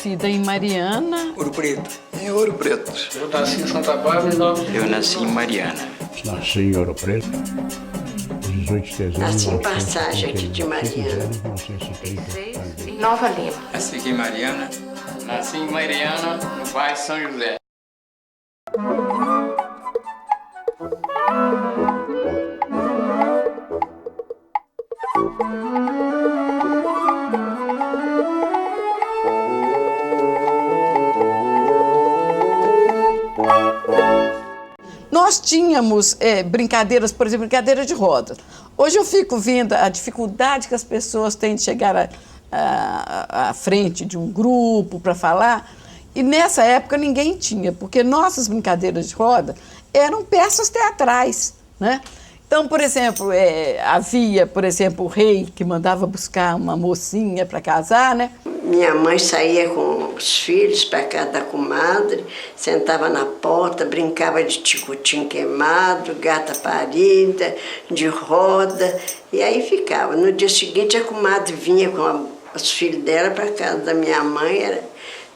nascida em Mariana. Ouro Preto. Em Ouro Preto. Eu nasci em Santa Bárbara e Nova. Eu nasci em Mariana. Nasci em Ouro Preto. 18 de dezembro. Nasci em Passagem aqui de Mariana. Nova Lima. Nasci aqui em Mariana. Nasci em Mariana, no bairro São José. Nós tínhamos brincadeiras, por exemplo, brincadeira de roda. Hoje eu fico vendo a dificuldade que as pessoas têm de chegar à frente de um grupo para falar, e nessa época ninguém tinha, porque nossas brincadeiras de roda eram peças teatrais, né? Então, por exemplo, havia, por exemplo, o rei que mandava buscar uma mocinha para casar, né? Minha mãe saía com os filhos para casa da comadre, sentava na porta, brincava de ticutim queimado, gata parida, de roda, e aí ficava. No dia seguinte, a comadre vinha com os filhos dela para casa da minha mãe, era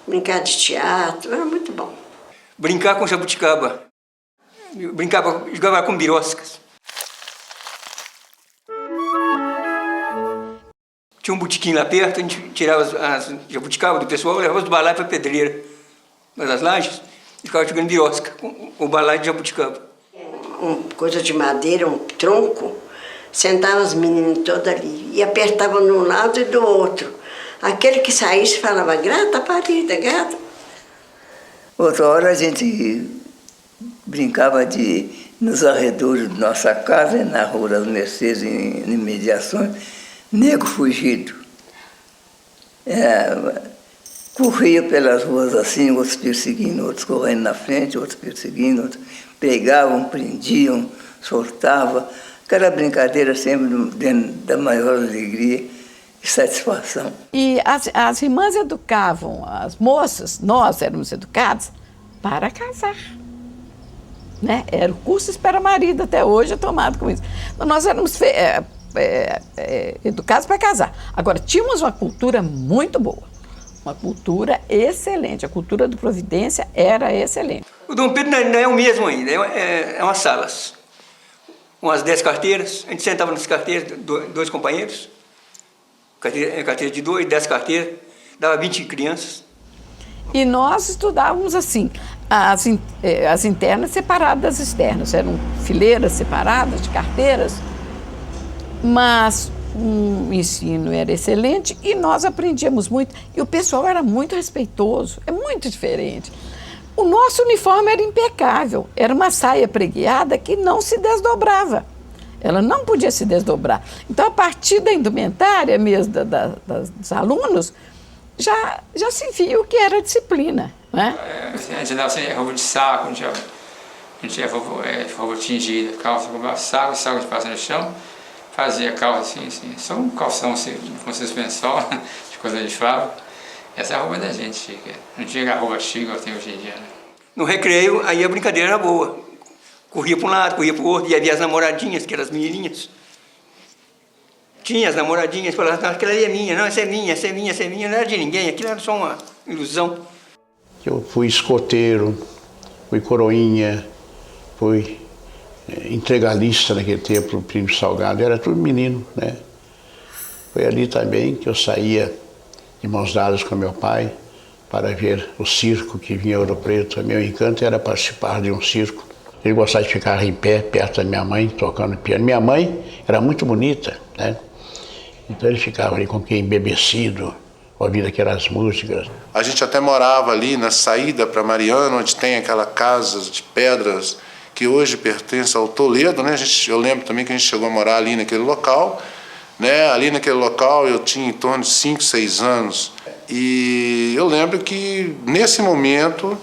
brincar de teatro, era muito bom. Brincar com jabuticaba. Jogava com biroscas. Tinha um botequim lá perto, a gente tirava as jabuticabas do pessoal, levava os balaios para a pedreira, das lajes, e ficava jogando birosca com o balaio de jabuticaba. Coisa de madeira, um tronco, sentavam os meninos todos ali e apertavam de um lado e do outro. Aquele que saísse falava, gata parida, gata. Outra hora a gente brincava nos arredores de nossa casa, na Rua das Mercedes, em imediações, nego fugido. Corria pelas ruas assim, outros perseguindo, outros correndo na frente, outros perseguindo, outros pegavam, prendiam, soltavam. Aquela brincadeira sempre dentro da maior alegria e satisfação. E as irmãs educavam as moças, nós éramos educados para casar. Né? Era o curso Espera Marido, até hoje é tomado com isso. Então, nós éramos educados para casar. Agora, tínhamos uma cultura muito boa, uma cultura excelente. A cultura do Providência era excelente. O Dom Pedro não é o mesmo ainda, é umas salas. Umas 10 carteiras, a gente sentava nas carteiras, dois companheiros, carteira de 2, 10 carteiras, dava 20 crianças. E nós estudávamos assim, as internas separadas das externas, eram fileiras separadas de carteiras, mas o ensino era excelente e nós aprendíamos muito. E o pessoal era muito respeitoso, é muito diferente. O nosso uniforme era impecável, era uma saia pregueada que não se desdobrava. Ela não podia se desdobrar. Então, a partir da indumentária mesmo dos alunos, já se via o que era disciplina, né? A gente andava sem roupa de saco, não tinha roupa tingida, calça com saco de passa no chão, fazia calça assim, só um calção assim, com suspensão, de coisa de fábrica. Essa é a roupa da gente, chica. Não tinha a roupa chique igual tem hoje em dia, né? No recreio, aí a brincadeira era boa. Corria para um lado, corria para o outro, e havia as namoradinhas, que eram as menininhas. Tinha as namoradinhas, falavam, não, aquela ali é minha, não, essa é minha, essa é minha, essa é minha, não era de ninguém, aquilo era só uma ilusão. Eu fui escoteiro, fui coroinha, fui integralista naquele tempo, no Primo Salgado, era tudo menino, né? Foi ali também que eu saía de mãos dadas com meu pai para ver o circo que vinha em Ouro Preto. Meu encanto era participar de um circo. Ele gostava de ficar em pé, perto da minha mãe, tocando piano. Minha mãe era muito bonita, né? Então ele ficava ali com quem embebecido, ouvindo aquelas músicas. A gente até morava ali na saída para Mariana, onde tem aquela casa de pedras que hoje pertence ao Toledo, né? Eu lembro também que a gente chegou a morar ali naquele local, né? Ali naquele local eu tinha em torno de 5, 6 anos. E eu lembro que nesse momento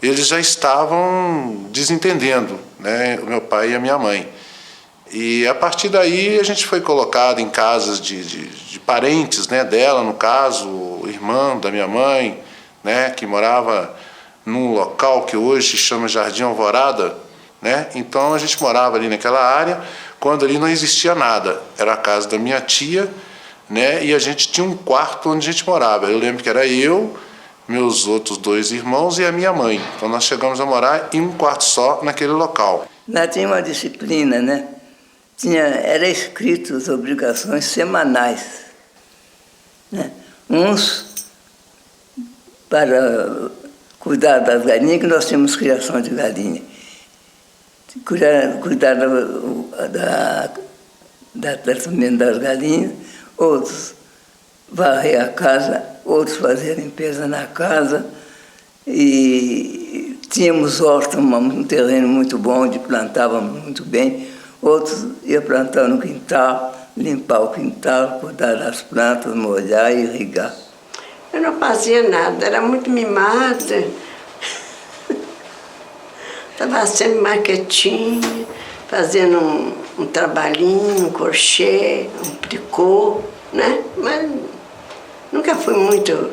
eles já estavam desentendendo, né? O meu pai e a minha mãe. E a partir daí a gente foi colocado em casas de parentes, né, dela, no caso, o irmão da minha mãe, né, que morava num local que hoje chama Jardim Alvorada, né? Então a gente morava ali naquela área, quando ali não existia nada. Era a casa da minha tia, né, e a gente tinha um quarto onde a gente morava. Eu lembro que era eu, meus outros 2 irmãos e a minha mãe. Então nós chegamos a morar em um quarto só naquele local. Lá tinha uma disciplina, né? Era escrito as obrigações semanais, né? Uns para cuidar das galinhas, que nós tínhamos criação de galinha. Cuidar da tratamento das galinhas, outros varrer a casa, outros fazer a limpeza na casa. E tínhamos horta, um terreno muito bom, onde plantávamos muito bem. Outros iam plantar no quintal, limpar o quintal, cuidar das plantas, molhar e irrigar. Eu não fazia nada, era muito mimada. Estava sempre mais quietinha, fazendo um trabalhinho, um crochê, um tricô, né? Mas nunca fui muito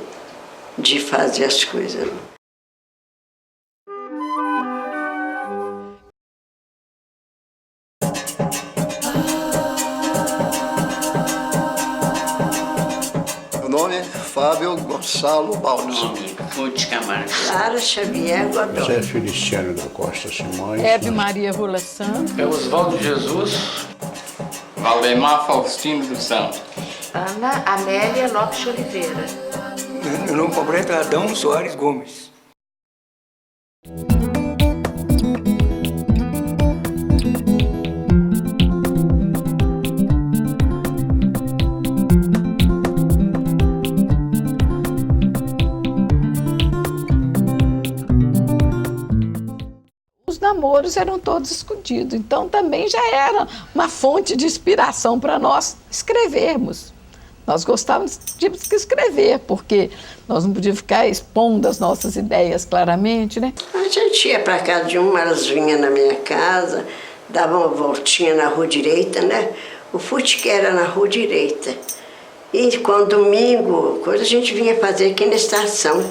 de fazer as coisas. Meu nome é Fábio Gonçalo Baldi. Ruth Camargo. Clara Xavier Godoy. José Feliciano da Costa Simões. Hebe Maria Rola Santos. É Oswaldo Jesus. Valdemar Faustino dos Santos. Ana Amélia Lopes de Oliveira. Meu nome completo é Adão Soares Gomes. Os namoros eram todos escondidos, então também já era uma fonte de inspiração para nós escrevermos. Nós gostávamos de escrever, porque nós não podíamos ficar expondo as nossas ideias claramente, né? A gente ia para casa de uma, elas vinham na minha casa, davam uma voltinha na rua direita, né? O fute era na rua direita. E quando domingo, coisa a gente vinha fazer aqui na estação,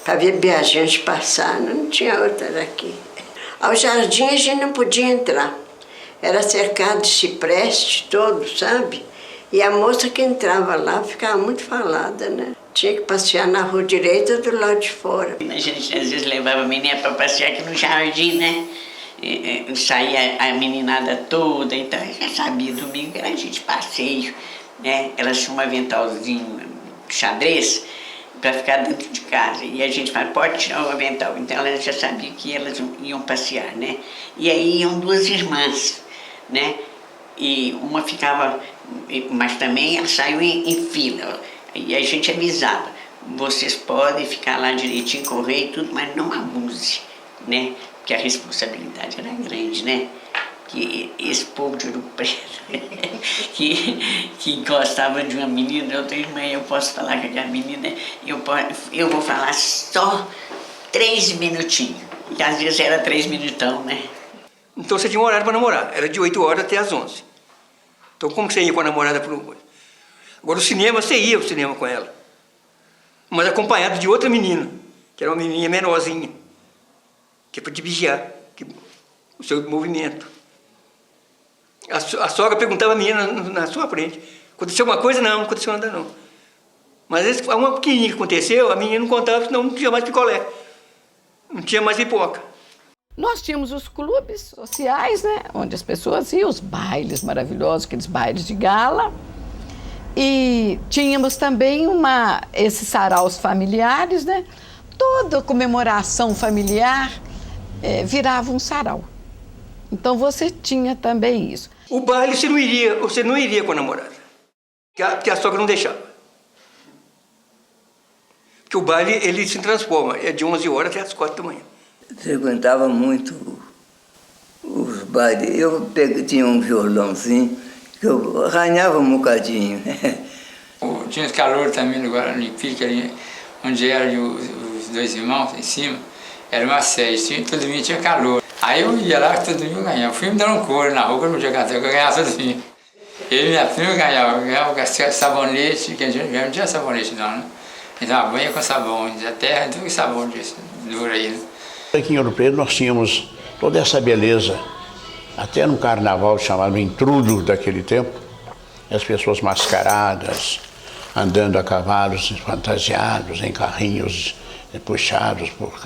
para ver viajante passar, não tinha outra daqui. Ao jardim a gente não podia entrar, era cercado de cipreste todo, sabe? E a moça que entrava lá ficava muito falada, né? Tinha que passear na rua direita do lado de fora. A gente às vezes levava a menina para passear aqui no jardim, né? Saía a meninada toda, então a gente sabia, domingo era a gente passeio, né? Elas tinham um aventalzinho xadrez para ficar dentro de casa. E a gente falava, pode tirar o avental. Então elas já sabiam que elas iam passear, né? E aí iam 2 irmãs, né? E uma ficava, mas também elas saíam em fila. E a gente avisava, vocês podem ficar lá direitinho, correr e tudo, mas não abuse, né? Porque a responsabilidade era grande, né? Que esse povo de Ouro Preto que gostava de uma menina, eu tenho irmã, eu posso falar com aquela menina, eu vou falar só 3 minutinhos. E às vezes era 3 minutão, né? Então você tinha um horário para namorar, era de 8 horas até as 11. Então como que você ia com a namorada para o... Agora o cinema, você ia ao cinema com ela, mas acompanhado de outra menina, que era uma menininha menorzinha, que é para te vigiar o seu movimento. A sogra perguntava a menina na sua frente, aconteceu alguma coisa? Não, não aconteceu nada não. Mas às vezes uma pequenininha que aconteceu, a menina não contava, senão não tinha mais picolé, não tinha mais pipoca. Nós tínhamos os clubes sociais, né, onde as pessoas iam, os bailes maravilhosos, aqueles bailes de gala. E tínhamos também esses saraus familiares, né? Toda comemoração familiar virava um sarau. Então você tinha também isso. O baile você não iria com a namorada, porque a sogra não deixava. Porque o baile ele se transforma, é de 11 horas até as 4 da manhã. Frequentava muito os bailes. Eu tinha um violãozinho que eu arranhava um bocadinho. Tinha os calores também no Guarani Pique, ali onde eram os 2 irmãos em cima, era uma sede, todo domingo tinha calor. Aí eu ia lá todo domingo eu ganhava. Fui me dando couro na rua, eu não tinha cantar, eu ganhava todo domingo. Eu e minha prima ganhava sabonete, que a gente não tinha sabonete não, né? Então a banha com sabão, a terra, tudo sabão disso, duro aí, né? Aqui em Ouro Preto nós tínhamos toda essa beleza, até no carnaval chamado Intrudo daquele tempo, as pessoas mascaradas, andando a cavalos fantasiados, em carrinhos puxados por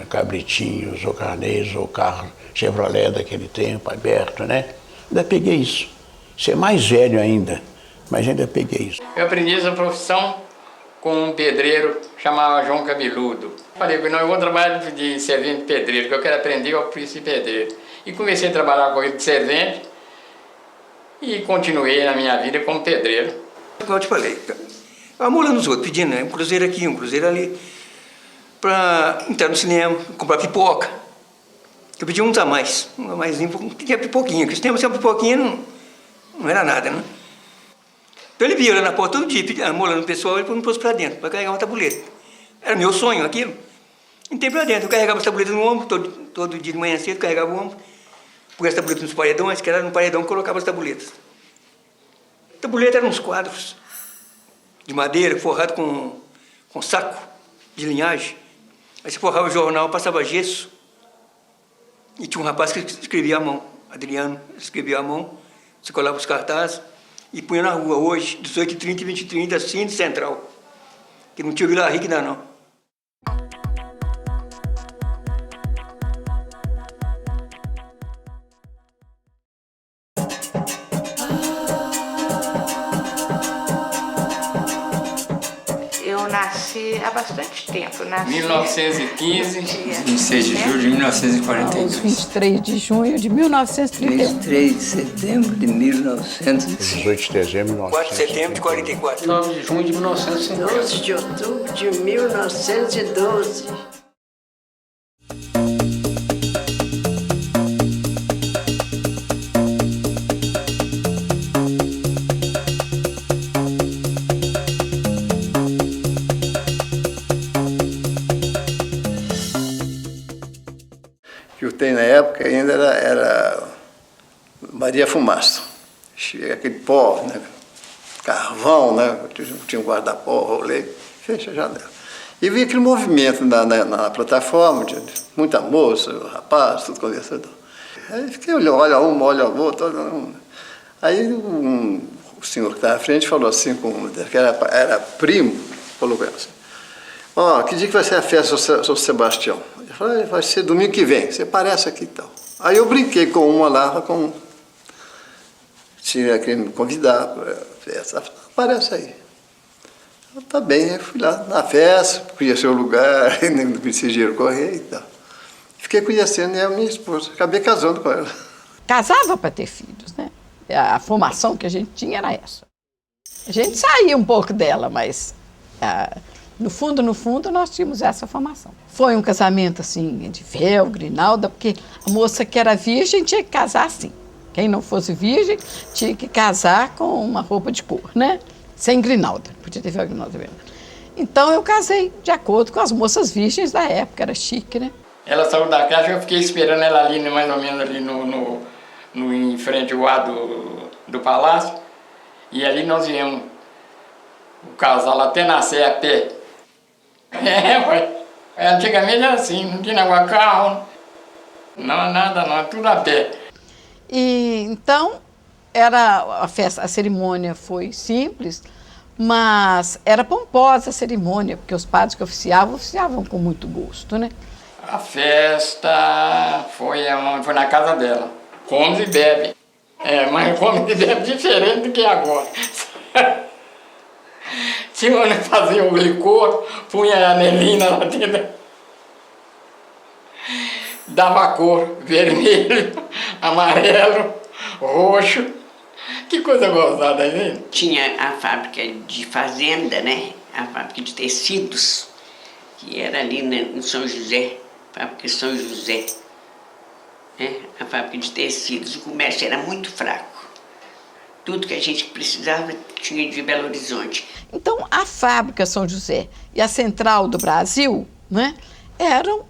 cabritinhos, ou carneiros, ou carro Chevrolet daquele tempo, aberto, né? Ainda peguei isso. Isso é mais velho ainda, mas ainda peguei isso. Eu aprendi essa profissão com um pedreiro chamado João Cabeludo. Falei, não, eu vou trabalhar de servente de pedreiro, que eu quero aprender o ofício de pedreiro. E comecei a trabalhar com ele de servente e continuei na minha vida como pedreiro. Como eu te falei, amolando os outros, pedindo, né? Um cruzeiro aqui, um cruzeiro ali, para entrar no cinema, comprar pipoca. Eu pedi uns a mais, um a maisinho, tinha pipoquinha, porque o cinema sem pipoquinha não era nada, né? Então ele via lá na porta todo dia, amolando o pessoal, ele me pôs para dentro, para carregar uma tabuleta. Era meu sonho aquilo. Entrei para dentro, eu carregava as tabuletas no ombro, todo dia de manhã cedo, carregava o ombro, punha as tabuletas nos paredões, que era no paredão que colocava as tabuletas. A tabuleta eram uns quadros de madeira, forrado com saco de linhagem. Aí você forrava o jornal, passava gesso, e tinha um rapaz que escrevia à mão, Adriano, escrevia à mão, você colava os cartazes e punha na rua hoje, 18h30 e 20h30, assim de Central, que não tinha Vila Rica ainda não. Eu nasci há bastante tempo. Nasci 1915, 26 de julho de 1942. Aos 23 de junho de 1931. 23 de setembro de 1900. 18 de dezembro de 4 de setembro de 44. 9 de junho de 1950. 12 de outubro de 1912. Que eu tenho na época ainda era Maria Fumaça. Chega aquele pó, né? Carvão, né? Tinha um guarda-pó, rolê, fecha a janela. E vi aquele movimento na plataforma, de muita moça, rapaz, tudo conversando. Aí fiquei olhando, olha uma, olha a outra. Aí o senhor que estava à frente falou assim, que era primo, falou com ela assim: ó, que dia que vai ser a festa do São Sebastião? Eu falei, vai ser domingo que vem, você aparece aqui e tal. Aí eu brinquei com uma lá, tinha que me convidar para a festa. Aparece aí. Eu, tá bem, eu fui lá na festa, conheci o lugar, não precisei dinheiro correr e tal. Fiquei conhecendo a minha esposa, acabei casando com ela. Casava para ter filhos, né? A formação que a gente tinha era essa. A gente saía um pouco dela, mas no fundo, nós tínhamos essa formação. Foi um casamento, assim, de véu, grinalda, porque a moça que era virgem tinha que casar assim. Quem não fosse virgem tinha que casar com uma roupa de cor, né? Sem grinalda, podia ter véu grinalda mesmo. Então eu casei de acordo com as moças virgens da época, era chique, né? Ela saiu da casa, eu fiquei esperando ela ali, mais ou menos ali em frente ao ar do palácio. E ali nós viemos o casal até nascer a pé. Antigamente era assim, não tinha água, carro, não, nada, não, tudo a pé. E então a cerimônia foi simples, mas era pomposa a cerimônia, porque os padres que oficiavam com muito gosto, né? A festa foi na casa dela, come e bebe. Mas come e bebe diferente do que agora. Tinha onde fazia o licor, punha a anelina lá dentro, dava cor, vermelho, amarelo, roxo. Que coisa gozada, hein? Tinha a fábrica de fazenda, né? A fábrica de tecidos, que era ali em São José, fábrica São José. Né? A fábrica de tecidos, o comércio era muito fraco. Tudo que a gente precisava tinha de Belo Horizonte. Então, a fábrica São José e a Central do Brasil, né, eram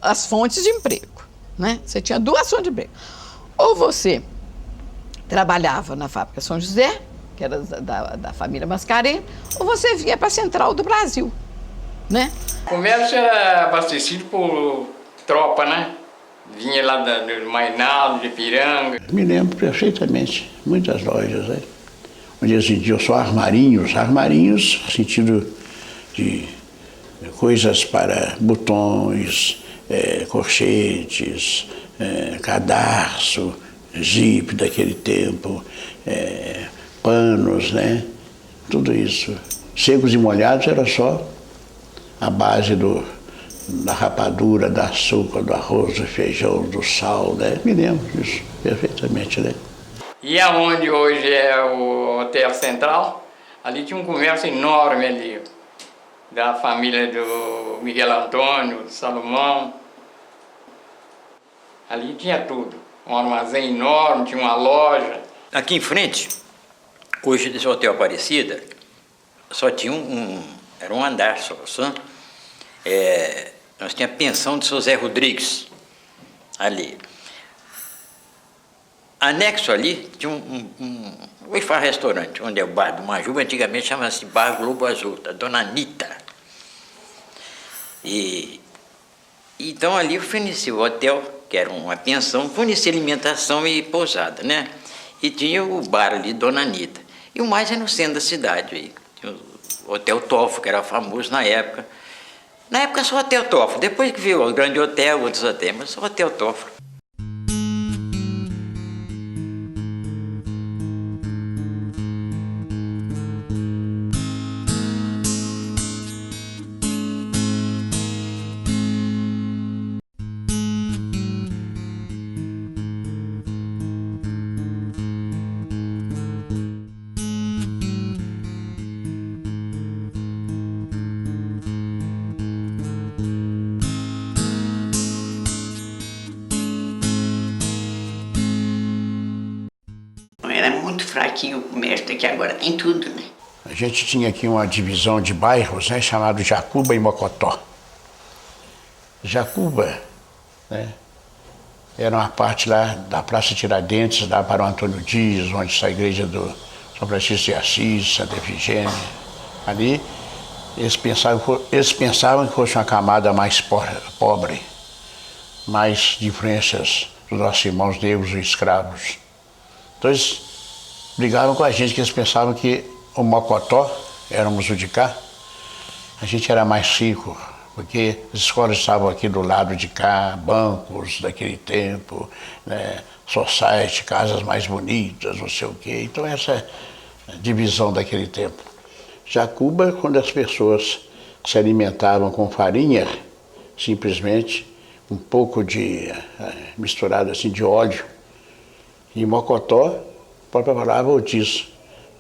as fontes de emprego, né? Você tinha duas fontes de emprego. Ou você trabalhava na fábrica São José, que era da família Mascarenhas, ou você vinha para a Central do Brasil, né? O comércio era abastecido por tropa, né? Vinha lá do Mainaldo, de Piranga. Me lembro perfeitamente, muitas lojas, né? Onde eles vendiam só armarinhos, no sentido de coisas para botões, corchetes, cadarço, jipe daquele tempo, panos, né? Tudo isso. Secos e molhados era só a base da rapadura, do açúcar, do arroz, do feijão, do sal, né? Me lembro disso perfeitamente, né? E aonde hoje é o Hotel Central, ali tinha um comércio enorme ali, da família do Miguel Antônio, do Salomão. Ali tinha tudo, um armazém enorme, tinha uma loja. Aqui em frente, hoje desse Hotel Aparecida, só tinha era um andar só. Nós tínhamos a pensão de seu Zé Rodrigues, ali. Anexo ali tinha hoje faz restaurante, onde é o bar do Majuba, antigamente chamava-se Bar Globo Azul, da Dona Anita. Então ali fornecia o hotel, que era uma pensão, fornecia alimentação e pousada, né? E tinha o bar ali, Dona Anita. E o mais é no centro da cidade aí. Tinha o Hotel Tofo, que era famoso na época. Na época só o Hotel Tofo, depois que veio o Grande Hotel, outros hotéis, mas só o Hotel Tofo. Era muito fraquinho o comércio, que agora tem tudo, né? A gente tinha aqui uma divisão de bairros, né, chamado Jacuba e Mocotó. Jacuba, né, era uma parte lá da Praça Tiradentes, da para o Antônio Dias, onde está a igreja do São Francisco de Assis, Santa Efigênia. Ali, eles pensavam que fosse uma camada mais pobre, mais de influências dos nossos irmãos negros e escravos. Então eles brigavam com a gente, que eles pensavam que o Mocotó, éramos o de cá, a gente era mais rico, porque as escolas estavam aqui do lado de cá, bancos daquele tempo, né, society, casas mais bonitas, não sei o quê. Então essa divisão daquele tempo. Jacuba, quando as pessoas se alimentavam com farinha, simplesmente um pouco de misturado assim de óleo. E Mocotó, a própria palavra diz,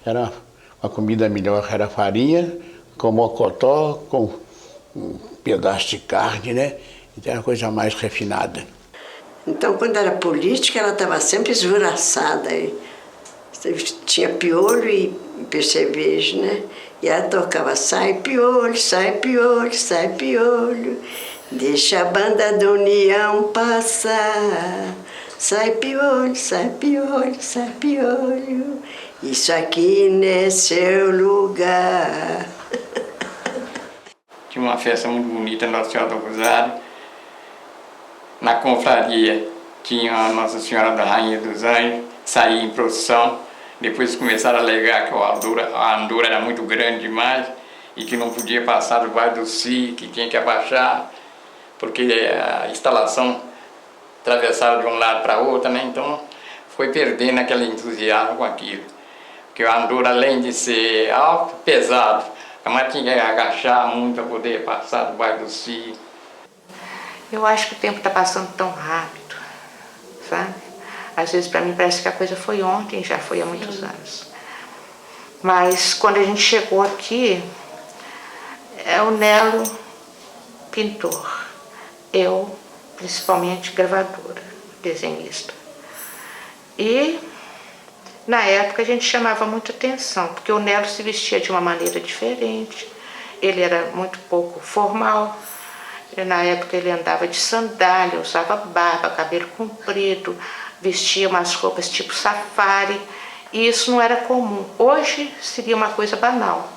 era uma comida melhor, era farinha com mocotó, com um pedaço de carne, né? Então era uma coisa mais refinada. Então, quando era política, ela estava sempre esvoraçada. Tinha piolho e percevejo, né? E ela tocava, sai piolho, sai piolho, sai piolho, deixa a banda da União passar. Sai piolho, sai piolho, sai piolho, isso aqui não é seu lugar. Tinha uma festa muito bonita, Nossa Senhora do Rosário. Na confraria tinha a Nossa Senhora da Rainha dos Anjos, saía em procissão. Depois começaram a alegar que a andura era muito grande demais e que não podia passar debaixo do si, que tinha que abaixar, porque a instalação atravessava de um lado para outro, né? Então foi perdendo aquele entusiasmo com aquilo. Porque o andor, além de ser alto, pesado, a mãe tinha que agachar muito para poder passar debaixo do si. Eu acho que o tempo está passando tão rápido, sabe? Às vezes para mim parece que a coisa foi ontem, já foi há muitos anos. Mas quando a gente chegou aqui, o Nelo, pintor, eu, principalmente gravadora, desenhista. E na época a gente chamava muita atenção, porque o Nelo se vestia de uma maneira diferente, ele era muito pouco formal. Na época ele andava de sandália, usava barba, cabelo comprido, vestia umas roupas tipo safari, e isso não era comum. Hoje seria uma coisa banal,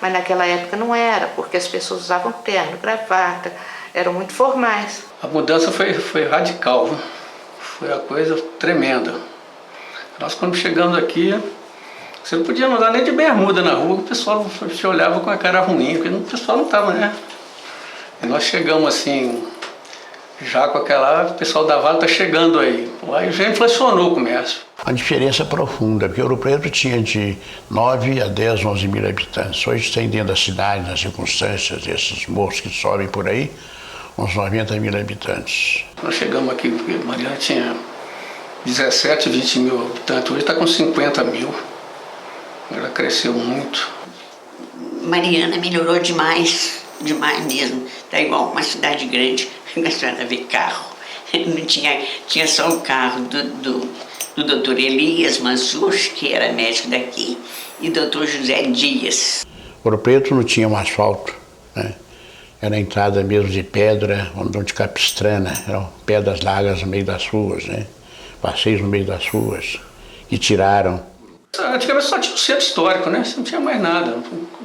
mas naquela época não era, porque as pessoas usavam terno, gravata, eram muito formais. A mudança foi radical, viu? Foi uma coisa tremenda. Nós quando chegamos aqui, você não podia andar nem de bermuda na rua, o pessoal te olhava com a cara ruim, porque o pessoal não estava, né, E nós chegamos assim, já com aquela, o pessoal da Vale está chegando aí. Aí já inflacionou o comércio. Uma diferença profunda, porque Ouro Preto tinha de 9 a 10, 11 mil habitantes. Hoje tem dentro da cidade, nas circunstâncias desses morros que sobem por aí, uns 90 mil habitantes. Nós chegamos aqui, porque Mariana tinha 17, 20 mil habitantes, hoje está com 50 mil. Ela cresceu muito. Mariana melhorou demais, demais mesmo. Tá igual uma cidade grande, a senhora vê carro. Não tinha só o carro do doutor Elias Mansur, que era médico daqui, e do doutor José Dias. Ouro Preto não tinha um asfalto, né? Era a entrada mesmo de pedra, ou de capistrana, eram pedras largas no meio das ruas, né? Passeios no meio das ruas, que tiraram. Antigamente só tinha um centro histórico, né? Não tinha mais nada.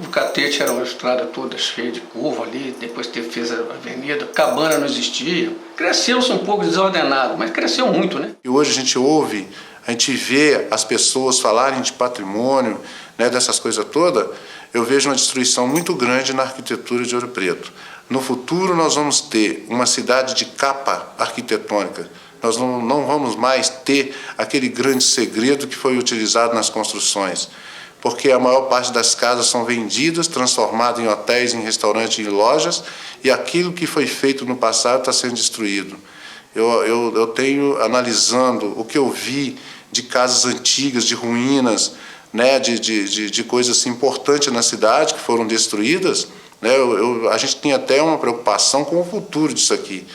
O Catete era uma estrada toda cheia de curva ali, depois fez a avenida, Cabana não existia. Cresceu-se um pouco desordenado, mas cresceu muito, né? E hoje a gente vê as pessoas falarem de patrimônio, né, dessas coisas todas, eu vejo uma destruição muito grande na arquitetura de Ouro Preto. No futuro nós vamos ter uma cidade de capa arquitetônica. Nós não vamos mais ter aquele grande segredo que foi utilizado nas construções, porque a maior parte das casas são vendidas, transformadas em hotéis, em restaurantes, em lojas, e aquilo que foi feito no passado está sendo destruído. Eu tenho, analisando o que eu vi de casas antigas, de ruínas, né, de coisas assim, importantes na cidade que foram destruídas, né, a gente tem até uma preocupação com o futuro disso aqui.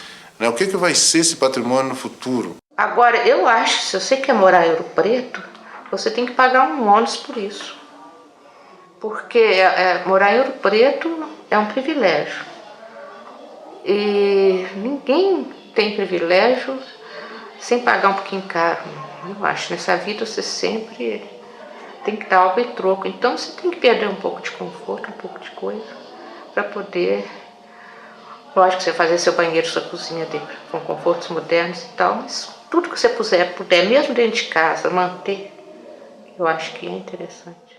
O que vai ser esse patrimônio no futuro? Agora, eu acho que se você quer morar em Ouro Preto, você tem que pagar um ônus por isso. Porque morar em Ouro Preto é um privilégio. E ninguém tem privilégio sem pagar um pouquinho caro. Eu acho, nessa vida você sempre tem que dar algo em troco. Então você tem que perder um pouco de conforto, um pouco de coisa, para poder... Lógico que você fazer seu banheiro, sua cozinha com confortos modernos e tal, mas tudo que você puder, mesmo dentro de casa, manter, eu acho que é interessante.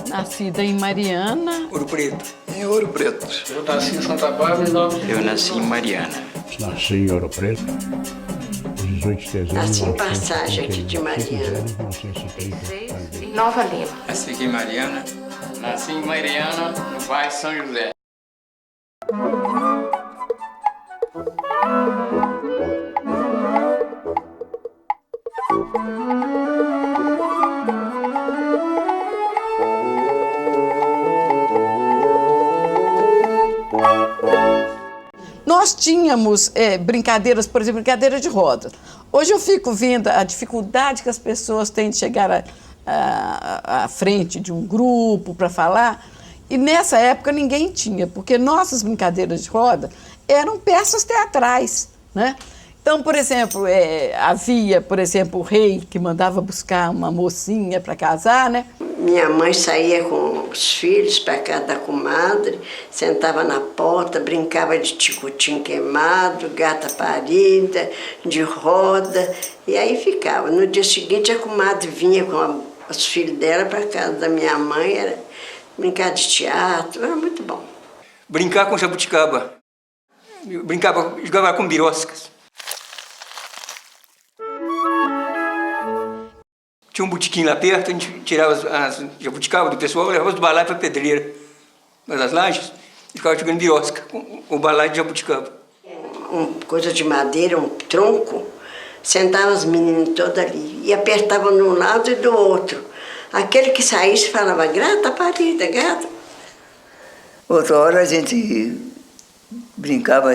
Nascida em Mariana. Ouro Preto. Em Ouro Preto. Eu nasci em Santa Bárbara e Eu nasci em Mariana. Nasci em Ouro Preto, 18 de dezembro. Nasci em Passagem aqui de Mariana. Em Nova Lima. Nasci aqui em Mariana. Nasci em Mariana, no bairro São José. Nós tínhamos brincadeiras, por exemplo, brincadeira de roda. Hoje eu fico vendo a dificuldade que as pessoas têm de chegar à frente de um grupo para falar, e nessa época ninguém tinha, porque nossas brincadeiras de roda eram peças teatrais, né? Então, por exemplo, havia, por exemplo, o rei que mandava buscar uma mocinha para casar, né? Minha mãe saía com os filhos para casa da comadre, sentava na porta, brincava de ticutim queimado, gata parida, de roda, e aí ficava. No dia seguinte, a comadre vinha com os filhos dela para casa da minha mãe, era brincar de teatro, era muito bom. Brincar com jabuticaba. Jogava com biroscas. Tinha um botequim lá perto, a gente tirava as jabuticabas do pessoal, levava os balaios para a pedreira, das lajes, e ficava jogando birosca com o balaio de jabuticaba. Coisa de madeira, um tronco, sentava os meninos todos ali e apertavam de um lado e do outro. Aquele que saísse falava, gata parida, gata. Outra hora a gente brincava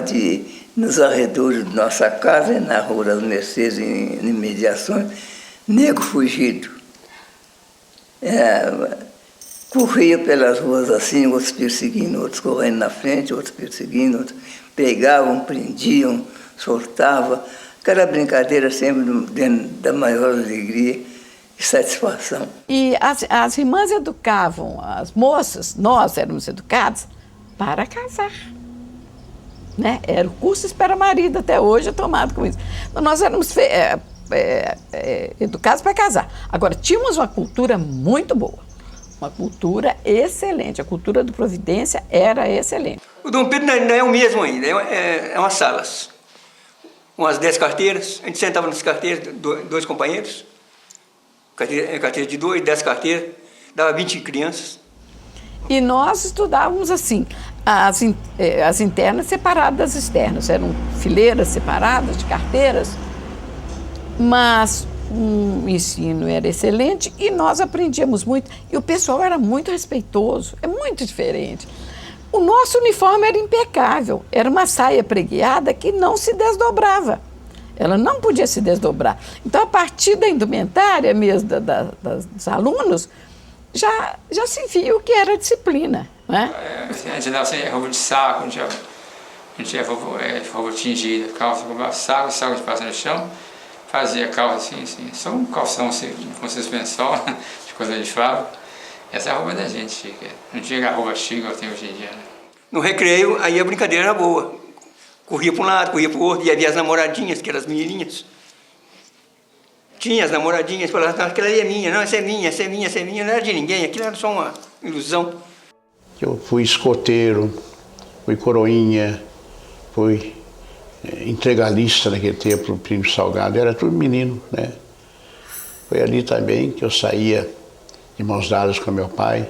nos arredores de nossa casa, na Rua das Mercedes, em imediações, nego fugido. Corria pelas ruas assim, outros perseguindo, outros correndo na frente, outros perseguindo, outros pegavam, prendiam, soltavam. Aquela brincadeira sempre dentro da maior alegria e satisfação. E as irmãs educavam as moças, nós éramos educadas para casar. Né? Era o curso Espera Marido, até hoje é tomado com isso. Então, nós éramos educados para casar. Agora, tínhamos uma cultura muito boa, uma cultura excelente. A cultura do Providência era excelente. O Dom Pedro não é o mesmo ainda, é umas salas. Umas 10 carteiras, a gente sentava nas carteiras, dois companheiros, carteira de 2, 10 carteiras, dava 20 crianças. E nós estudávamos assim, as internas separadas das externas, eram fileiras separadas de carteiras, mas o ensino era excelente e nós aprendíamos muito, e o pessoal era muito respeitoso, é muito diferente. O nosso uniforme era impecável, era uma saia pregueada que não se desdobrava, ela não podia se desdobrar. Então, a partir da indumentária mesmo dos alunos, já se viu que era disciplina, né? A gente dava assim, roupa de saco, a gente tinha roupa tingida, calça com saco a gente passa no chão, fazia calça assim, só um calção assim, com suspensão, de coisa de fábrica. Essa é a roupa da gente, chique. Não tinha a roupa chique que tem hoje em dia, né? No recreio, aí a brincadeira era boa. Corria para um lado, corria para o outro, e havia as namoradinhas, que eram as menininhas. Tinha as namoradinhas, falavam, não, aquela ali é minha, não, essa é minha, essa é minha, essa é minha, não era de ninguém, aquilo era só uma ilusão. Eu fui escoteiro, fui coroinha, fui entregalista naquele tempo, o Plínio Salgado, era tudo menino, né? Foi ali também que eu saía de mãos dadas com meu pai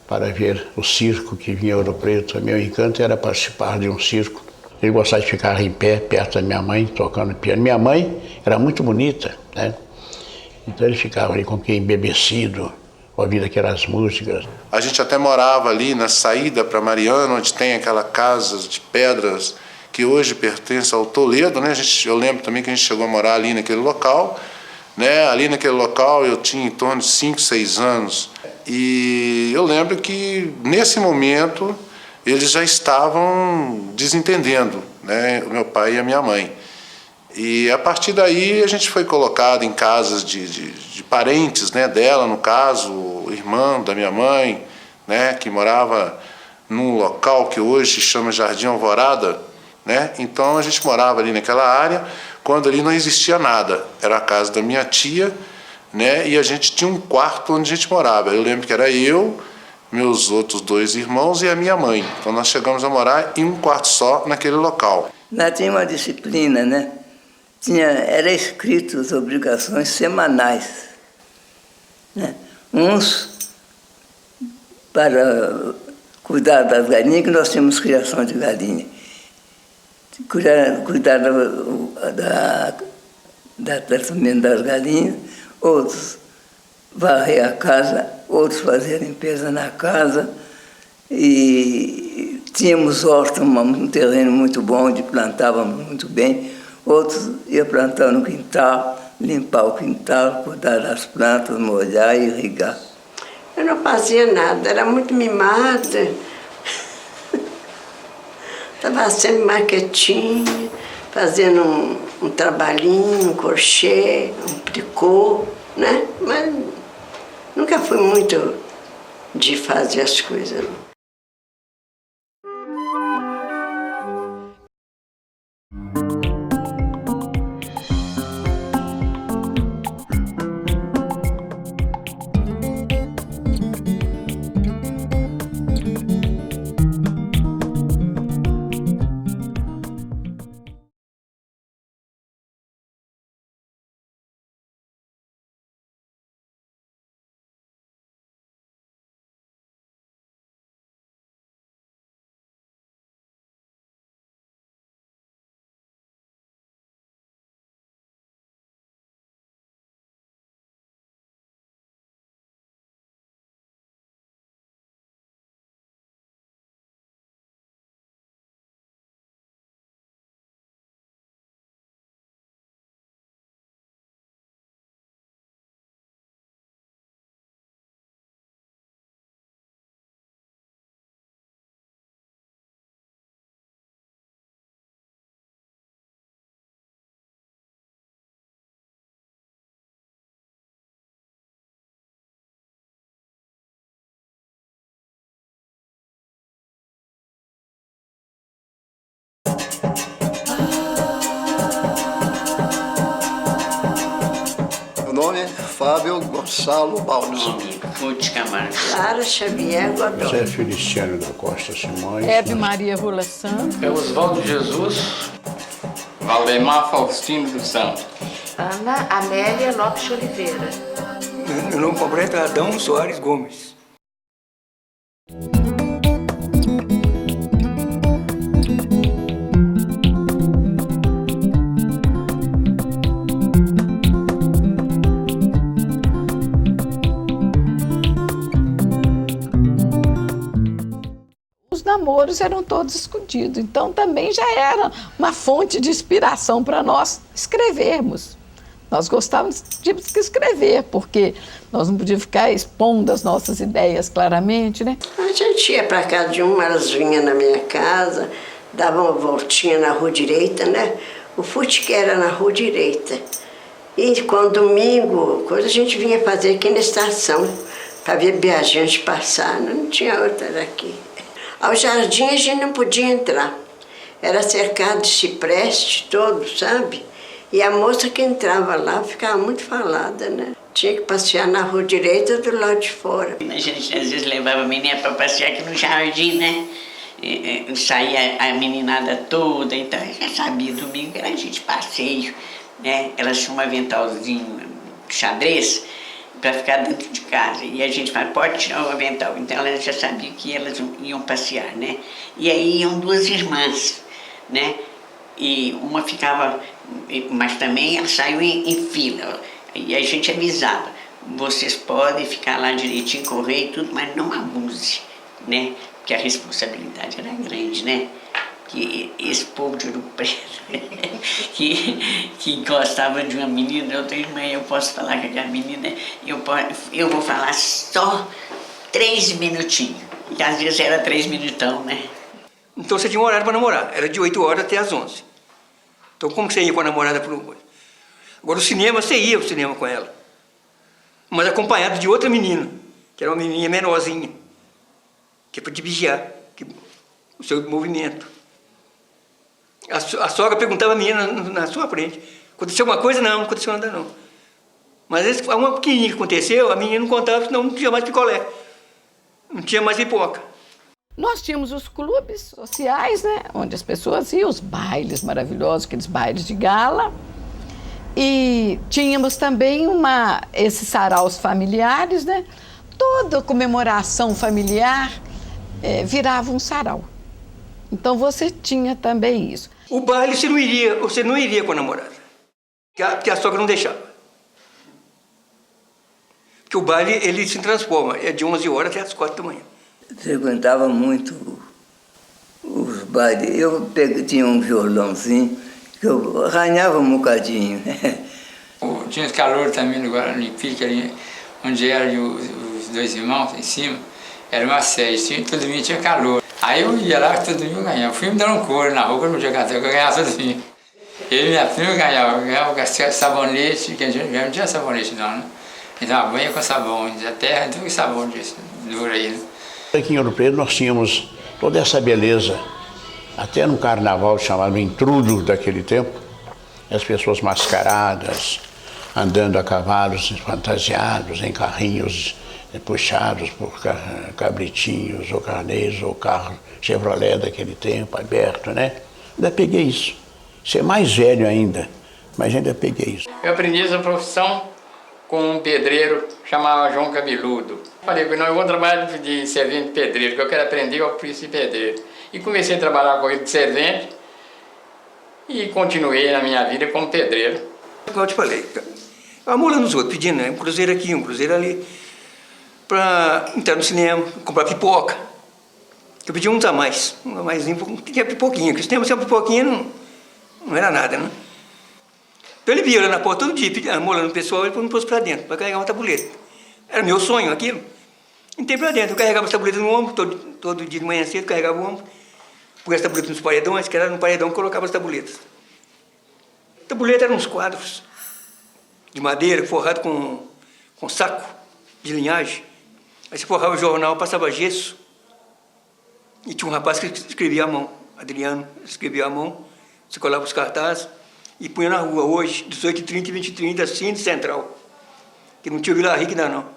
para ver o circo que vinha em Ouro Preto. Meu encanto era participar de um circo. Ele gostava de ficar em pé, perto da minha mãe, tocando piano. Minha mãe era muito bonita, né? Então ele ficava ali com o quê? Embebecido, ouvindo aquelas músicas. A gente até morava ali na saída para Mariana, onde tem aquela casa de pedras que hoje pertence ao Toledo, né? Eu lembro também que a gente chegou a morar ali naquele local, né? Ali naquele local eu tinha em torno de 5, 6 anos. E eu lembro que nesse momento eles já estavam desentendendo, né? O meu pai e a minha mãe. E a partir daí a gente foi colocado em casas de parentes, né, dela, no caso, o irmão da minha mãe, né, que morava num local que hoje chama Jardim Alvorada, né? Então a gente morava ali naquela área, quando ali não existia nada. Era a casa da minha tia, né, e a gente tinha um quarto onde a gente morava. Eu lembro que era eu, meus outros 2 irmãos e a minha mãe. Então nós chegamos a morar em um quarto só naquele local. Lá tinha uma disciplina, né? Era escrito as obrigações semanais, né? Uns para cuidar das galinhas, que nós tínhamos criação de galinha, cuidar da tratamento das galinhas, outros varrer a casa, outros fazer limpeza na casa, e tínhamos horta, um terreno muito bom, onde plantávamos muito bem. outros iam plantar no quintal, limpar o quintal, cuidar das plantas, molhar e irrigar. Eu não fazia nada, era muito mimada. Estava sempre mais quietinha, fazendo um trabalhinho, um crochê, um tricô, né? Mas nunca fui muito de fazer as coisas, não. Meu nome é Fábio Gonçalo Baldo. Ruth Camargo. Clara Xavier Godoy. José Feliciano da Costa Simões. Hebe Maria Rola Santos. É Oswaldo Jesus. Valdemar Faustino dos Santos. Ana Amélia Lopes de Oliveira. Meu nome completo é Adão Soares Gomes. Os namoros eram todos escondidos, então também já era uma fonte de inspiração para nós escrevermos. Nós gostávamos de escrever, porque nós não podíamos ficar expondo as nossas ideias claramente, né? A gente ia para casa de uma, elas vinham na minha casa, davam uma voltinha na rua direita, né? O fute era na rua direita. E quando domingo, coisa a gente vinha fazer aqui na estação, para ver viajante passar, não tinha outra daqui. Ao jardim a gente não podia entrar, era cercado de cipreste todo, sabe? E a moça que entrava lá ficava muito falada, né? Tinha que passear na rua direita do lado de fora. A gente às vezes levava a menina para passear aqui no jardim, né? Saía a meninada toda, então já sabia, domingo era a gente passeio, né? Elas tinham um aventalzinho xadrez para ficar dentro de casa. E a gente falava, pode tirar o avental. Então elas já sabiam que elas iam passear, né? E aí iam duas irmãs, né? E uma ficava, mas também elas saíam em fila. E a gente avisava, vocês podem ficar lá direitinho, correr e tudo, mas não abuse, né? Porque a responsabilidade era grande, né? Que esse povo de Ouro Preto que gostava de uma menina, eu tenho mãe, eu posso falar com aquela menina, eu vou falar só 3 minutinhos. E às vezes era 3 minutão, né? Então você tinha um horário para namorar, era de 8 horas até as 11. Então como que você ia com a namorada para o... Agora o cinema, você ia ao cinema com ela, mas acompanhado de outra menina, que era uma menininha menorzinha, que é para te vigiar o seu movimento. A sogra perguntava a menina na sua frente, aconteceu alguma coisa? Não, não aconteceu nada não. Mas às vezes uma pequenininha que aconteceu, a menina não contava, senão não tinha mais picolé, não tinha mais pipoca. Nós tínhamos os clubes sociais, né? Onde as pessoas iam, os bailes maravilhosos, aqueles bailes de gala. E tínhamos também esses saraus familiares, né? Toda comemoração familiar virava um sarau. Então você tinha também isso. O baile você não iria com a namorada, porque a sogra não deixava. Porque o baile ele se transforma, é de 11 horas até as 4 da manhã. Frequentava muito os bailes. Eu tinha um violãozinho que que eu arranhava um bocadinho, né? Tinha os calores também no Guarani Pique, ali onde eram os dois irmãos, em cima, era uma sede, todo domingo tinha calor. Aí eu ia lá, todo domingo eu ganhava. Fui me dando cor na roupa, não tinha cartão, eu ganhava todo domingo. Eu e minha prima ganhava sabonete, que a gente não tinha sabonete não, né? Então a banha com sabão, a terra, tudo sabão disso, duro aí, né? Aqui em Ouro Preto nós tínhamos toda essa beleza, até no carnaval chamado Intrudo daquele tempo, as pessoas mascaradas, andando a cavalos fantasiados, em carrinhos puxados por cabritinhos ou carneiros ou carro Chevrolet daquele tempo, aberto, né? Ainda peguei isso. Ser mais velho ainda, mas ainda peguei isso. Eu aprendi essa profissão com um pedreiro chamado João Cabeludo. Falei, não, eu vou trabalhar de servente de pedreiro, que eu quero aprender o ofício de pedreiro. E comecei a trabalhar com ele de servente e continuei na minha vida como pedreiro. Como eu te falei, amolando os outros, pedindo, né? Um cruzeiro aqui, um cruzeiro ali, para entrar no cinema, comprar pipoca. Eu pedi uns a mais, um a mais limpo, tinha pipoquinha, porque o cinema sem pipoquinha não era nada, né? Então ele via lá na porta todo dia, amolando o pessoal, ele me pôs para dentro, para carregar uma tabuleta. Era meu sonho aquilo. Entrei para dentro, eu carregava as tabuletas no ombro, todo dia de manhã cedo, carregava o ombro, punha as tabuletas nos paredões, que era no paredão que colocava as tabuletas. A tabuleta eram uns quadros de madeira, forrado com saco de linhagem. Aí você forrava o jornal, passava gesso, e tinha um rapaz que escrevia à mão, Adriano, escrevia à mão, você colava os cartazes e punha na rua hoje, 18h30 e 20h30, assim de Central, que não tinha Vila Rica ainda não.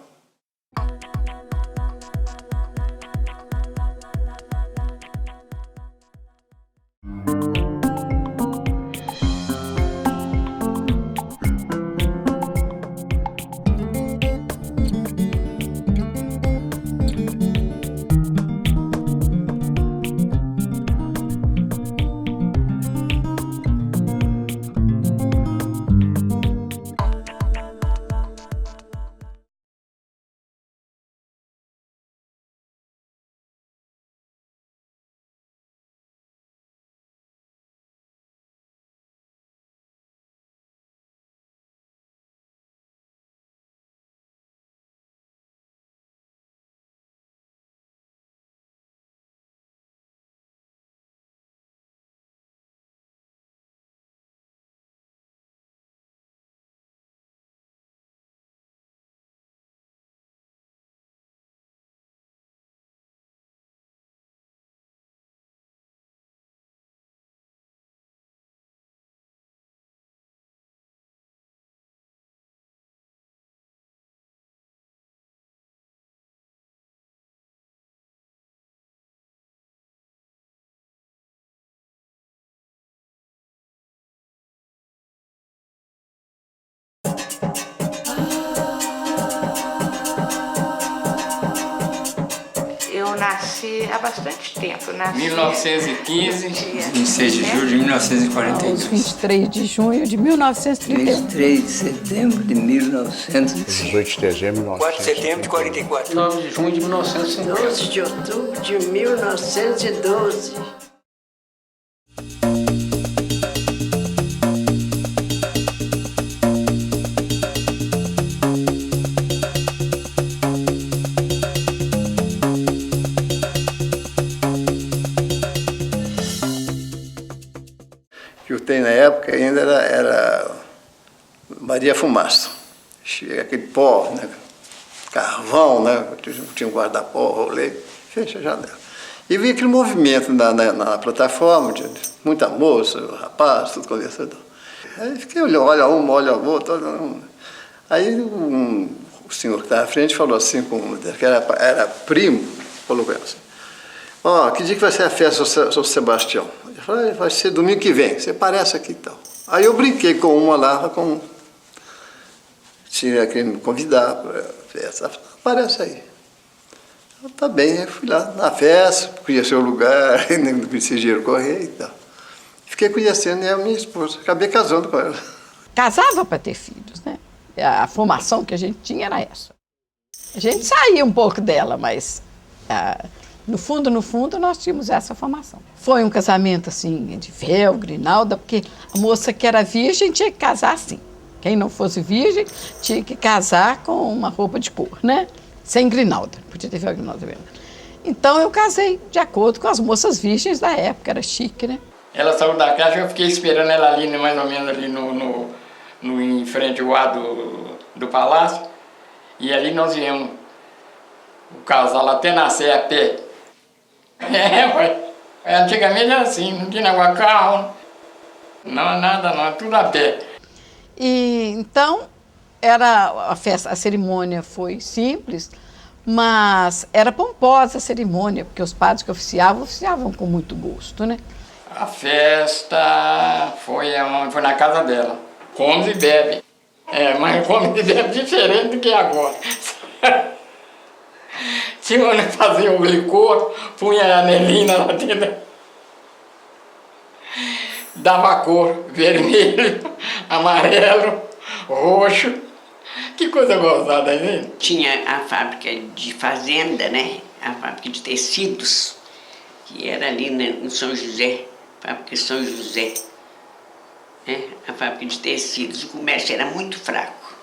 Eu nasci há bastante tempo. Nasci 1915, 26 de julho de 1942. Aos 23 de junho de 1931. 23 de setembro de 1900. 18 de dezembro de 4 de setembro de 44. 9 de junho de 1950. 12 de outubro de 1912. Que eu tenho na época ainda era Maria Fumaça. Aquele pó, né? Carvão, né? Tinha um guarda-pó, rolê, fecha a janela. E vi aquele movimento na plataforma, de muita moça, rapaz, tudo conversando. Aí fiquei olhando, olha uma, olha a outra. Aí o senhor que estava à frente falou assim, que era primo, falou com ela assim: ó, que dia que vai ser a festa do São Sebastião? Eu falei, vai ser domingo que vem, você aparece aqui e tal. Aí eu brinquei com uma lá, tinha que me convidar para a festa. Aparece aí. Eu, tá bem, eu fui lá na festa, conheci o lugar, não precisei dinheiro correr e tal. Fiquei conhecendo a minha esposa, acabei casando com ela. Casava para ter filhos, né? A formação que a gente tinha era essa. A gente saía um pouco dela, mas no fundo, nós tínhamos essa formação. Foi um casamento, assim, de véu, grinalda, porque a moça que era virgem tinha que casar assim. Quem não fosse virgem tinha que casar com uma roupa de cor, né? Sem grinalda, podia ter véu grinalda mesmo. Então eu casei de acordo com as moças virgens da época, era chique, né? Ela saiu da casa, eu fiquei esperando ela ali, mais ou menos ali em frente ao ar do palácio. E ali nós íamos, o casal até nascer a pé. Antigamente era assim, não tinha água, carro, não, nada, não, tudo a pé. E então, era a cerimônia foi simples, mas era pomposa a cerimônia, porque os padres que oficiavam com muito gosto, né? A festa foi na casa dela. Come e bebe. Mas come e bebe diferente do que agora. Tinha onde fazer o licor, punha a anelina lá dentro. Dava cor, vermelho, amarelo, roxo. Que coisa gozada, hein? Tinha a fábrica de fazenda, né? A fábrica de tecidos, que era ali no São José, fábrica de São José. Né? A fábrica de tecidos, o comércio era muito fraco.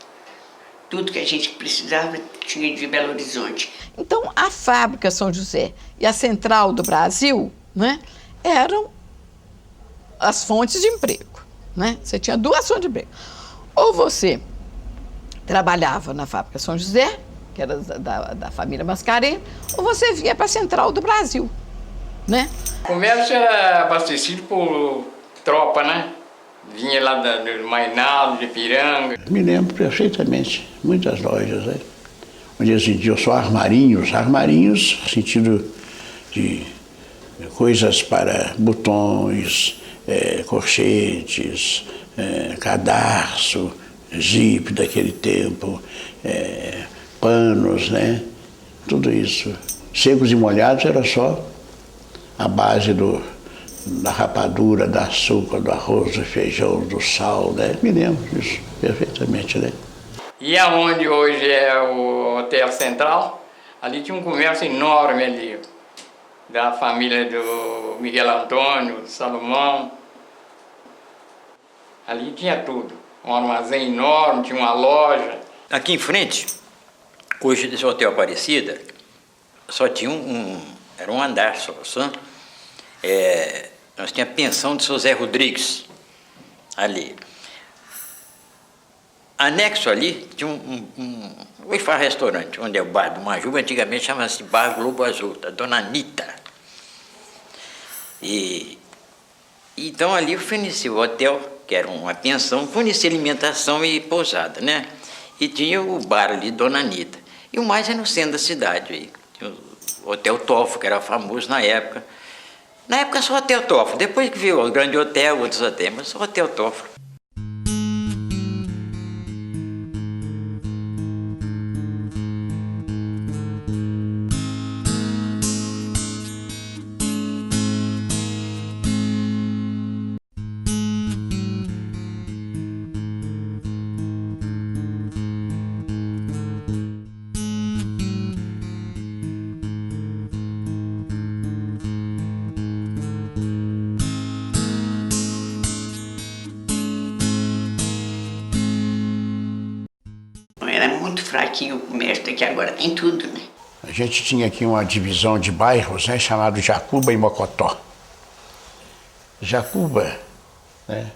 Tudo que a gente precisava tinha de Belo Horizonte. Então, a fábrica São José e a Central do Brasil, né, eram as fontes de emprego, né? Você tinha duas fontes de emprego. Ou você trabalhava na fábrica São José, que era da família Mascarenhas, ou você vinha para a Central do Brasil, né? O comércio era abastecido por tropa, né? Vinha lá do Mainaldo, de Piranga. Me lembro perfeitamente, muitas lojas, né? Onde eles vendiam só armarinhos, no sentido de coisas para botões, corchetes, cadarço, jipe daquele tempo, panos, né? Tudo isso. Secos e molhados era só a base da rapadura, do açúcar, do arroz, do feijão, do sal, né? Me lembro disso perfeitamente, né? E aonde hoje é o Hotel Central, ali tinha um comércio enorme ali, da família do Miguel Antônio, Salomão. Ali tinha tudo, um armazém enorme, tinha uma loja. Aqui em frente, hoje desse Hotel Aparecida, só tinha era um andar só. Nós tínhamos a pensão de seu Zé Rodrigues, ali. Anexo ali tinha o Ifá Restaurante, onde é o bar do Majuba, antigamente chamava-se Bar Globo Azul, da Dona Anita. Então ali fornecia o hotel, que era uma pensão, fornecia alimentação e pousada, né? E tinha o bar ali, Dona Anita. E o mais é no centro da cidade, aí. Tinha o Hotel Tofo, que era famoso na época. Na época só o Hotel Tofo, depois que viu o Grande Hotel, outros hotéis, mas só o Hotel Tofo. Era muito fraquinho o comércio, que agora tem tudo, né? A gente tinha aqui uma divisão de bairros, né, chamado Jacuba e Mocotó. Jacuba, né,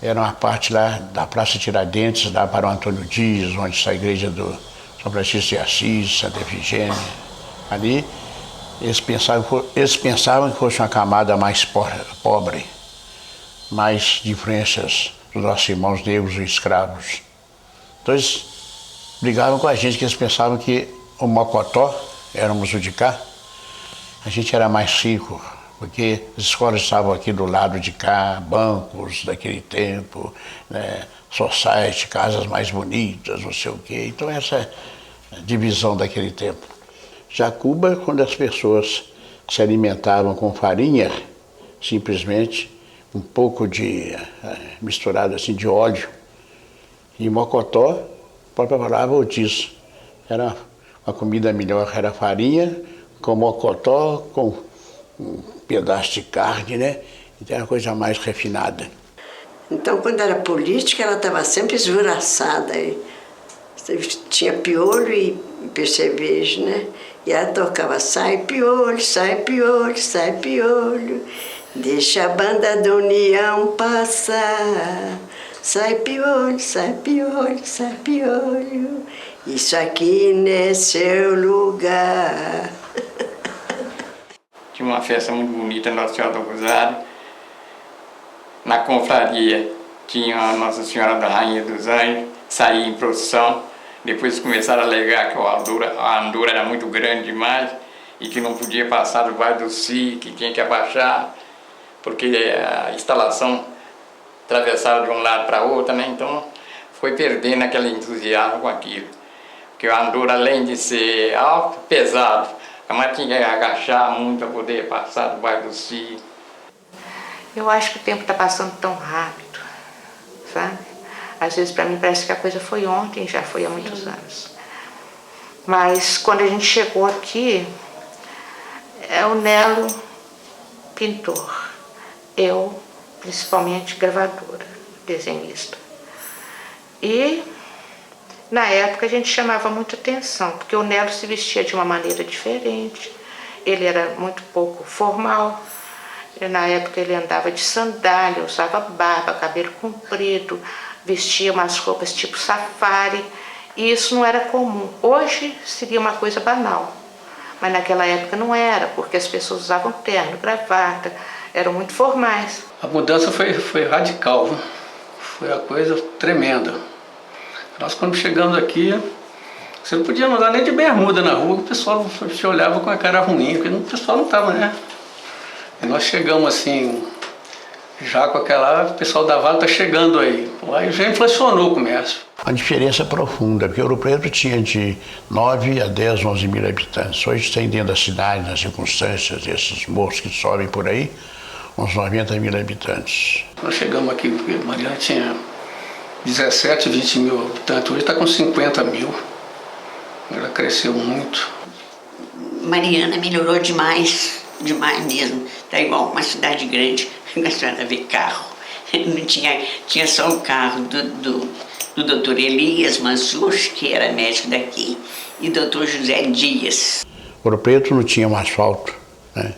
era uma parte lá da Praça Tiradentes, lá para o Antônio Dias, onde está a igreja do São Francisco de Assis, Santa Efigênia. Ali, eles pensavam que fosse uma camada mais pobre, mais de influências dos nossos irmãos negros e escravos. Então eles brigavam com a gente, que eles pensavam que o Mocotó, éramos o de cá, a gente era mais rico, porque as escolas estavam aqui do lado de cá, bancos daquele tempo, né, society, casas mais bonitas, não sei o quê. Então essa divisão daquele tempo. Jacuba, quando as pessoas se alimentavam com farinha, simplesmente um pouco de misturado assim de óleo. E Mocotó, a própria palavra diz, era uma comida melhor, era farinha com mocotó, com um pedaço de carne, né? Então é uma coisa mais refinada. Então, quando era política, ela estava sempre esvoraçada. Tinha piolho e percevejo, né? E ela tocava, sai piolho, sai piolho, sai piolho, deixa a banda da União passar. Sai piolho, sai piolho, sai piolho, isso aqui não é seu lugar. Tinha uma festa muito bonita, Nossa Senhora do Rosário. Na confraria tinha a Nossa Senhora da Rainha dos Anjos, saía em procissão. Depois começaram a alegar que a andura era muito grande demais e que não podia passar do Vale do Si, que tinha que abaixar, porque a instalação atravessava de um lado para outro, né? Então foi perdendo aquele entusiasmo com aquilo. Porque a andura, além de ser alto, pesado, mas tinha que agachar muito para poder passar do Vale do Si. Eu acho que o tempo está passando tão rápido, sabe? Às vezes para mim parece que a coisa foi ontem, já foi há muitos anos. Mas quando a gente chegou aqui, é o Nelo pintor, eu principalmente gravadora, desenhista. E na época a gente chamava muita atenção, porque o Nelo se vestia de uma maneira diferente, ele era muito pouco formal. Na época ele andava de sandália, usava barba, cabelo comprido, vestia umas roupas tipo safari, e isso não era comum. Hoje seria uma coisa banal, mas naquela época não era, porque as pessoas usavam terno, gravata, eram muito formais. A mudança foi radical, viu? Foi uma coisa tremenda. Nós quando chegamos aqui, você não podia andar nem de bermuda na rua, o pessoal te olhava com a cara ruim, porque o pessoal não estava, né? E nós chegamos assim, já com aquela, o pessoal da Vale está chegando aí. Aí já inflacionou o comércio. Uma diferença profunda, porque Ouro Preto tinha de 9 a 10, 11 mil habitantes. Hoje tem dentro da cidade, nas circunstâncias desses morros que sobem por aí, uns 90 mil habitantes. Nós chegamos aqui, porque Mariana tinha 17, 20 mil habitantes, hoje está com 50 mil. Ela cresceu muito. Mariana melhorou demais, demais mesmo. Está igual uma cidade grande, a senhora vê carro. Não tinha só o carro do doutor Elias Mansur, que era médico daqui, e do doutor José Dias. Ouro Preto não tinha um asfalto, né?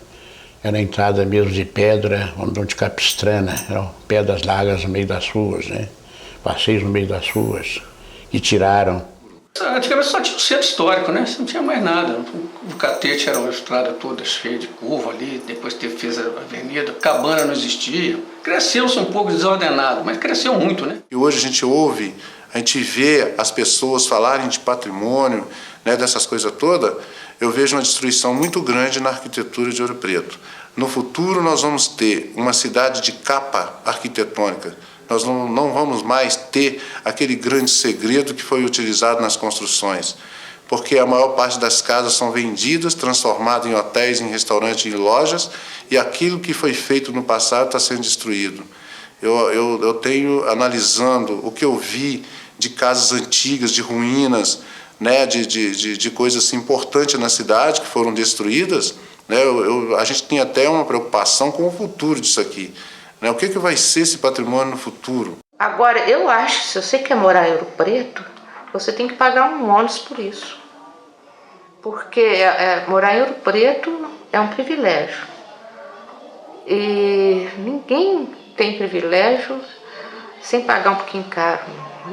Era entrada mesmo de pedra, de capistrana, eram pedras largas no meio das ruas, né? Passeios no meio das ruas, que tiraram. Antigamente só tinha um centro histórico, né? Não tinha mais nada. O Catete era uma estrada toda cheia de curva ali, depois fez a avenida, Cabana não existia. Cresceu-se um pouco desordenado, mas cresceu muito, né? E hoje a gente vê as pessoas falarem de patrimônio, né, dessas coisas todas, eu vejo uma destruição muito grande na arquitetura de Ouro Preto. No futuro nós vamos ter uma cidade de capa arquitetônica. Nós não vamos mais ter aquele grande segredo que foi utilizado nas construções, porque a maior parte das casas são vendidas, transformadas em hotéis, em restaurantes, em lojas, e aquilo que foi feito no passado está sendo destruído. Eu tenho, analisando o que eu vi de casas antigas, de ruínas, né, de coisas assim, importantes na cidade que foram destruídas, né, a gente tem até uma preocupação com o futuro disso aqui. O que vai ser esse patrimônio no futuro? Agora, eu acho que se você quer morar em Ouro Preto, você tem que pagar um ônus por isso. Porque morar em Ouro Preto é um privilégio. E ninguém tem privilégio sem pagar um pouquinho caro.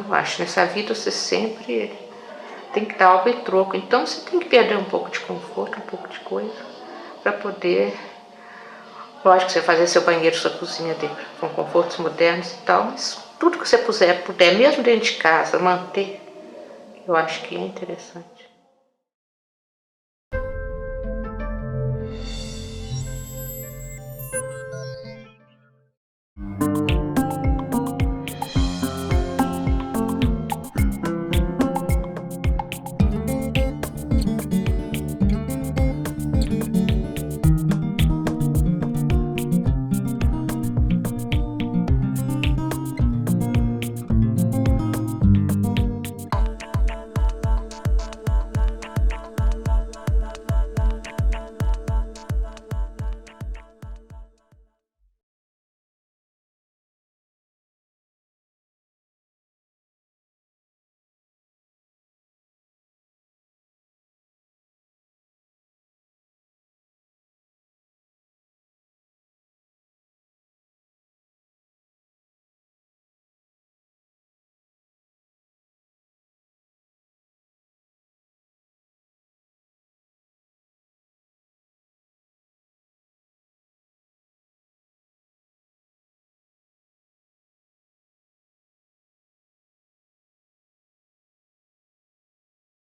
Eu acho, nessa vida você sempre tem que dar algo em troco. Então você tem que perder um pouco de conforto, um pouco de coisa, para poder... Lógico, você fazer seu banheiro, sua cozinha com confortos modernos e tal, mas tudo que você puder, mesmo dentro de casa, manter, eu acho que é interessante.